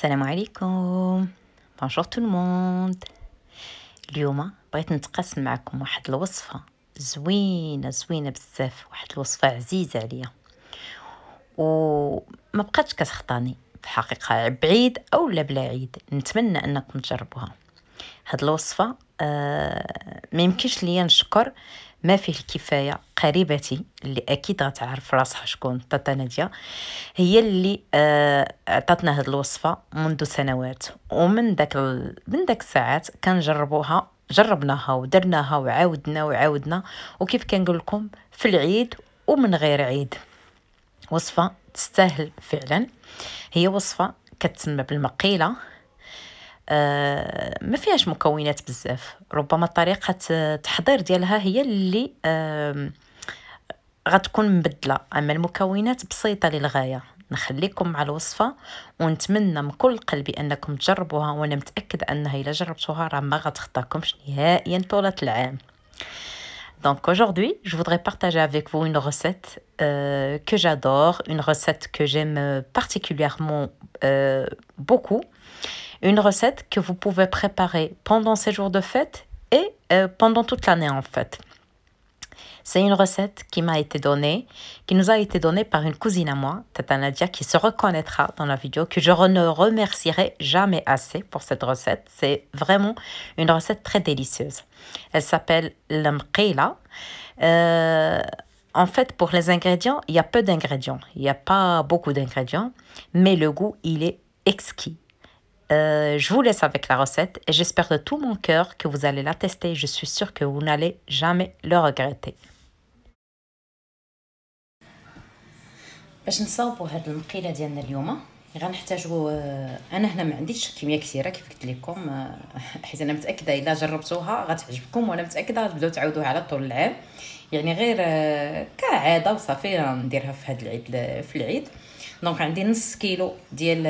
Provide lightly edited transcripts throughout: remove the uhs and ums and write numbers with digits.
السلام عليكم. بونجور تو الموند. اليوم بغيت نتقاسم معكم واحد الوصفه زوينه بزاف، واحد الوصفه عزيزه عليا وما بقاتش كتخطاني في الحقيقه، بعيد او لا بلا عيد. نتمنى انكم تجربوها. هاد الوصفه ما يمكنش ليا نشكر ما فيه الكفايه قريبتي اللي اكيد غتعرف راسها شكون، طاطا ناديه، هي اللي عطاتنا هاد الوصفه منذ سنوات. ومن داك الساعات جربناها ودرناها وعاودنا وكيف كنقول لكم في العيد ومن غير عيد. وصفه تستاهل فعلا. هي وصفه كتسمى بالمقيله. ما فيهاش مكونات بزاف، ربما طريقه التحضير ديالها هي اللي غتكون مبدله، اما المكونات بسيطه للغايه. نخليكم مع الوصفه ونتمنى من كل قلبي انكم تجربوها، وانا متاكده انها الا جربتوها راه ما غتخطاكمش نهائيا طول العام. Donc aujourd'hui, je voudrais partager avec vous une recette que j'adore, une recette que j'aime particulièrement beaucoup, une recette que vous pouvez préparer pendant ces jours de fête et pendant toute l'année en fait. C'est une recette qui nous a été donnée par une cousine à moi, Tata Nadia, qui se reconnaîtra dans la vidéo, que je ne remercierai jamais assez pour cette recette. C'est vraiment une recette très délicieuse. Elle s'appelle l'mqila. En fait, pour les ingrédients, il y a peu d'ingrédients. Il n'y a pas beaucoup d'ingrédients, mais le goût, il est exquis. Je vous laisse avec la recette et j'espère de tout mon cœur que vous allez la tester. Je suis sûre que vous n'allez jamais le regretter. باش نصاوبوا هاد المقيله ديالنا اليوم غنحتاجوا انا هنا ما عنديش كميه كثيره كيف قلت لكم، حيت انا متاكده الا جربتوها غتعجبكم، وانا متاكده غتبداو تعاودوها على طول العام، يعني غير كعاده وصافي نديرها في هاد العيد. في العيد دونك عندي نص كيلو ديال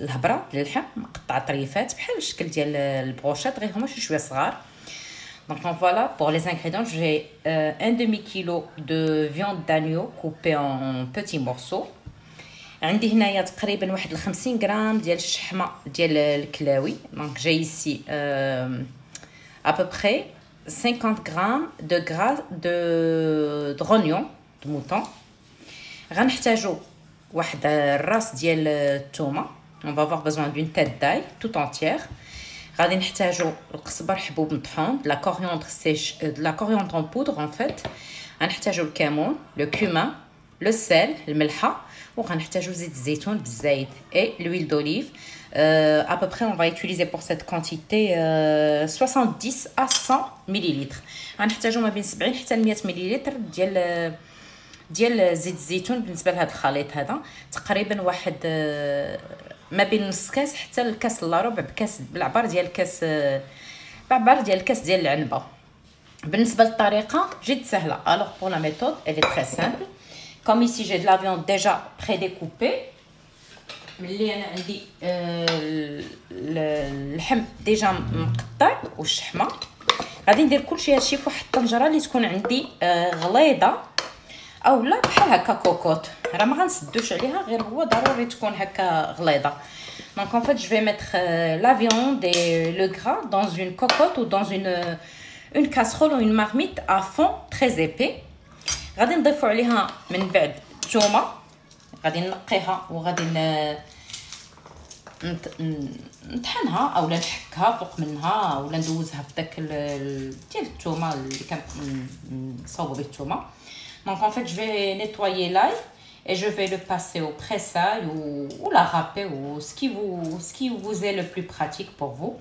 الهبره ديال اللحم مقطعه طريفات بحال الشكل ديال البروشات، غير هما شويه صغار. Donc voilà, pour les ingrédients, j'ai un demi-kilo de viande d'agneau coupée en petits morceaux. عندي هنايا تقريبا واحد 50 غرام ديال الشحمه ديال الكلاوي. Donc j'ai ici à peu près 50 grammes de gras de rognon de mouton. غنحتاجو واحد الراس ديال الثومه. On va avoir besoin d'une tête d'ail tout entière. غادي نحتاجو القزبر حبوب مطحون، de la coriandre sèche, de la coriandre en poudre en fait. غنحتاجو الكمون، le cumin, le sel، الملحه، وغنحتاجو زيت الزيتون بالزايد et l'huile d'olive. À peu près on va utiliser pour cette quantité 70 à 100 ml. غنحتاجو ما بين 70 حتى 100 ملل ديال زيت الزيتون. بالنسبه لهذا الخليط هذا تقريبا واحد ما بين نص كاس حتى الكاس الا ربع بكاس بالعبار ديال الكاس، بعبار ديال الكاس ديال العنبه. بالنسبه للطريقه جد سهله. alors pour la méthode elle est très simple. comme ici j'ai de la viande déjà prédécoupée. ملي انا عندي اللحم ديجا مقطع والشحمه، غادي ندير كلشي هادشي في واحد الطنجره اللي تكون عندي غليظه اولا بحال هكا كوكوط، راه ما غنسدوش عليها، غير هو ضروري تكون هكا غليظه. Donc en fait je vais mettre la viande et le gras dans une cocotte ou dans une casserole ou une marmite à fond très épais. غادي نضيفوا عليها من بعد الثومه، غادي نقيها وغادي نطحنها اولا نحكها فوق منها اولا ندوزها في داك ديال الثومه اللي كنصاوبوا به الثومه. Donc en fait je vais nettoyer l'ail et je vais le passer au presse-ail ou la râper ou ce qui vous est le plus pratique pour vous.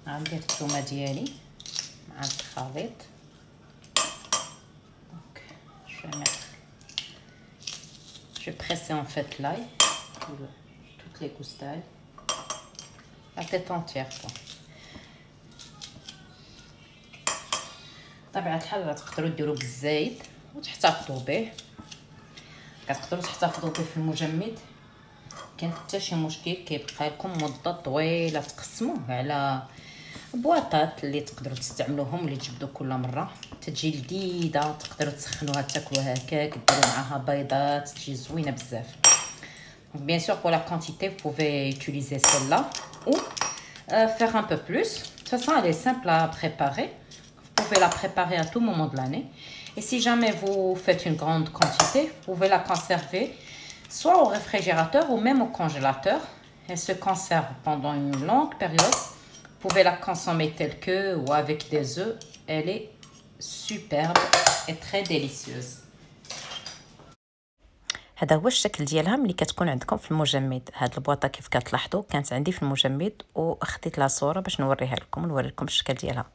غندير الثومه ديالي مع الخليط. Donc je vais mettre, je vais presser en fait l'ail, toutes les gousses d'ail, la tête entière quoi. طبيعة الحال تقدروا ديروا بالزيت وتحتفظوا به، كتقدروا تحتفظوا به في المجمد كاين حتى شي مشكل كيبقى لكم مده طويله تقسموه على بواطات اللي تقدروا تستعملوهم اللي تجبدوا كل مره تجي لذيذه. تقدروا تسخنوها تاكلوها هكاك ديروا معاها بيضات تجي زوينه بزاف. Donc bien sûr pour la quantité vous pouvez utiliser celle-là ou faire un peu plus. De toute façon elle est simple à préparer. Vous pouvez la préparer à tout moment de l'année. Et si jamais vous faites une grande quantité, vous pouvez la conserver soit au réfrigérateur ou même au congélateur. Elle se conserve pendant une longue période. Vous pouvez la consommer telle que ou avec des œufs. Elle est superbe et très délicieuse. هذا هو الشكل ديالها ملي كتكون عندكم في المجمد. هاد البواطه كيف كتلاحظوا كانت عندي في المجمد واخديت لها صوره باش نوريها لكم ونوري لكم الشكل ديالها.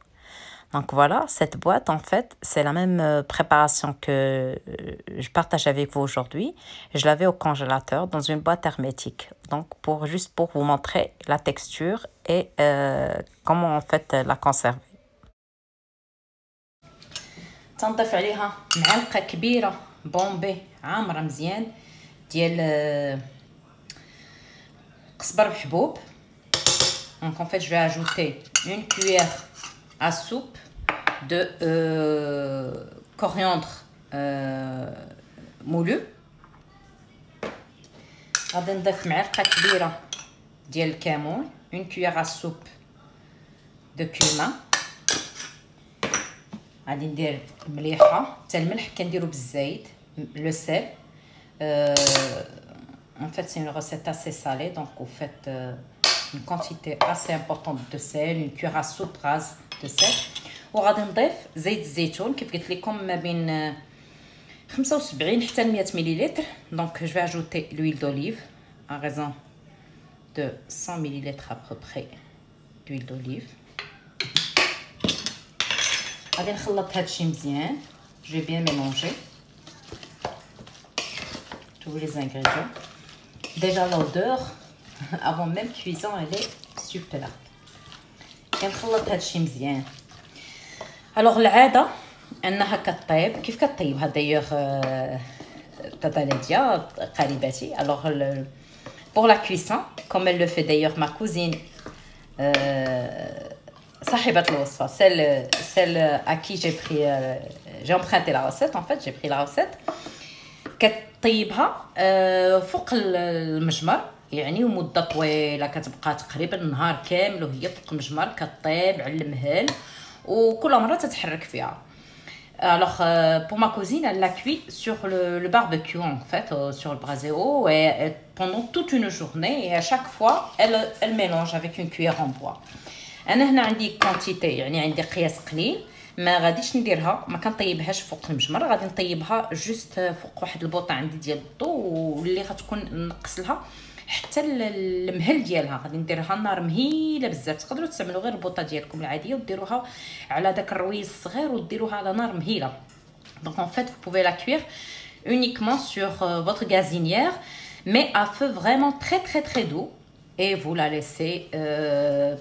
Donc voilà, cette boîte en fait, c'est la même préparation que je partage avec vous aujourd'hui. Je l'avais au congélateur dans une boîte hermétique. Donc juste pour vous montrer la texture et comment en fait la conserver. تنضيف عليها معلقه كبيره بومبي عامره مزيان ديال قزبر بحبوب. Donc en fait, je vais ajouter une cuillère à soupe de coriandre moulu. غادي نضيف معلقه كبيره ديال الكمون une cuillère à soupe de cumin. غادي ندير مليحه حتى الملح كنديرو بالزايد le sel. En fait c'est une recette assez salée donc vous faites une quantité assez importante de sel, une cuillère à soupe rase de sel. وغادي نضيف زيت الزيتون كيف قلت لكم ما بين 75 حتى 100 ملل. Donc je vais ajouter l'huile d'olive à raison de 100 ml à peu près d'huile d'olive. غادي نخلط هادشي مزيان. Je vais bien mélanger tous les ingrédients. Déjà l'odeur avant même cuisson elle est super. كنخلط هادشي مزيان. الوغ العاده انها كطيب كيف كطيبها دايوغ تاتا ليديا قريباتي. الوغ pour la cuisson comme elle le fait d'ailleurs ma cousine صاحبة الوصفة celle à qui j'ai emprunté la recette. En fait j'ai pris la recette. كطيبها فوق المجمر يعني ومده طويله كتبقى تقريبا نهار كامل وهي فوق المجمر كطيب على المهل وكل مره تتحرك فيها. Alors pour ma cousine elle l'a cuit sur le barbecue en fait sur le brasero et pendant toute une journée et à chaque fois elle mélange avec une cuillère en bois. انا هنا عندي quantité يعني عندي قياس قليل ما غاديش نديرها ما كنطيبهاش فوق المجمر. غادي نطيبها جوست فوق واحد البوطه عندي ديال الضو واللي غتكون نقص لها حتى المهل ديالها. غادي نديرها النار مهيله بزاف. تقدروا تستعملوا غير البوطه ديالكم العاديه وديروها على داك الرويز الصغير وديروها على نار مهيله. Donc en fait vous pouvez la cuire uniquement sur votre gazinière mais à feu vraiment très doux. Et vous la laissez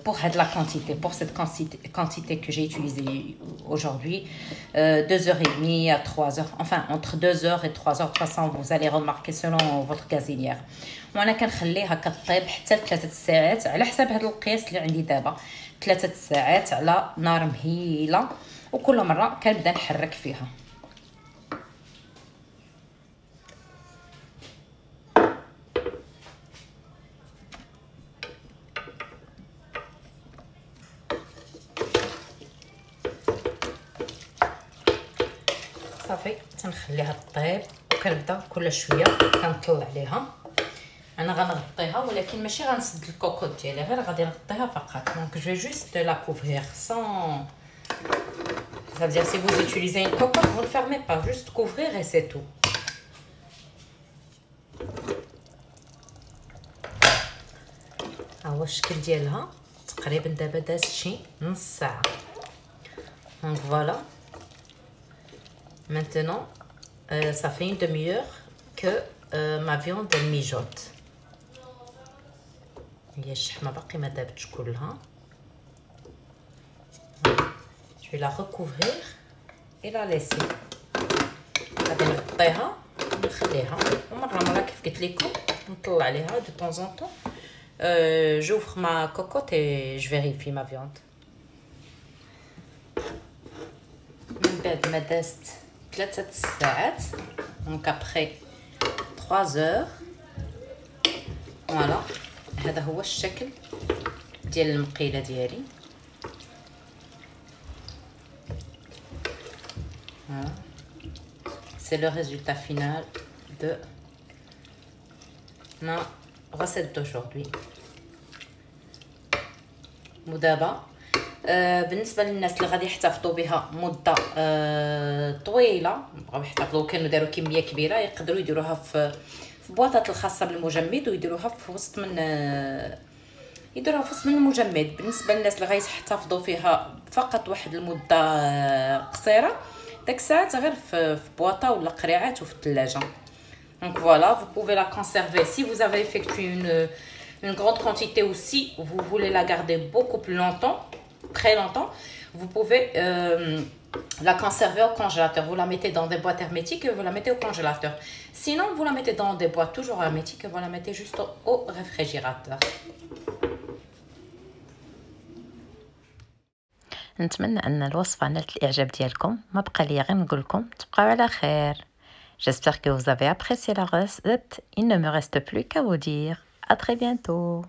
pour la quantité, pour cette quantité que j'ai utilisée aujourd'hui, 2h30 à 3h, enfin entre 2h et 3h, de toute façon vous allez remarquer selon votre gazinière. وانا كنخليها كطيب حتى 3 ساعات على حساب هذا القياس اللي عندي دابا 3 ساعات على نار مهيله وكل مره كنبدا نحرك فيها. صافي تنخليها طيب وكنبدا كل شويه كنطلع عليها. انا غنغطيها ولكن ماشي غنسد الكوكوط ديالها غير غادي نغطيها فقط. دونك جو جوست لا couvrir sans ça veut dire si vous utilisez une cocotte vous ne fermez pas, juste couvrir et c'est tout. ها هو الشكل ديالها تقريبا دابا دازت شي نص ساعه. دونك فوالا maintenant ça fait une demi-heure que ma viande elle mijote. هي الشحمه باقي ما دابتش كلها. je vais la recouvrir et la laisser. غادي نغطيها ونخليها ومره كيف قلت لكم نطلع عليها de temps en temps. J'ouvre ma cocotte et je vérifie ma viande. من بعد ما دازت 3 ساعات donc après 3 heures فوالا هذا هو الشكل ديال المقيله ديالي. C'est le résultat final de ma recette d'aujourd'hui. ودابا بالنسبه للناس اللي غادي يحتفظوا بها مده طويله، بغاو يحتفظوا كانوا داروا كميه كبيره، يقدروا يديروها في بواطات الخاصه بالمجمد ويديروها في وسط من المجمد. بالنسبه للناس اللي غيحتفظوا فيها فقط واحد المده قصيره، داك الساعات غير في بواطه ولا قريعات وفي الثلاجه. Donc voilà, vous pouvez la conserver si vous avez effectué une grande quantité ou si vous voulez la garder beaucoup plus longtemps, très longtemps, vous pouvez la conserver au congélateur. Vous la mettez dans des boîtes hermétiques et vous la mettez au congélateur. Sinon, vous la mettez dans des boîtes toujours hermétiques et vous la mettez juste au réfrigérateur. نتمنى ان الوصفه نالت الاعجاب ديالكم. ما بقى لي غير نقول لكم تبقاو على خير. J'espère que vous avez apprécié la recette. Il ne me reste plus qu'à vous dire à très bientôt.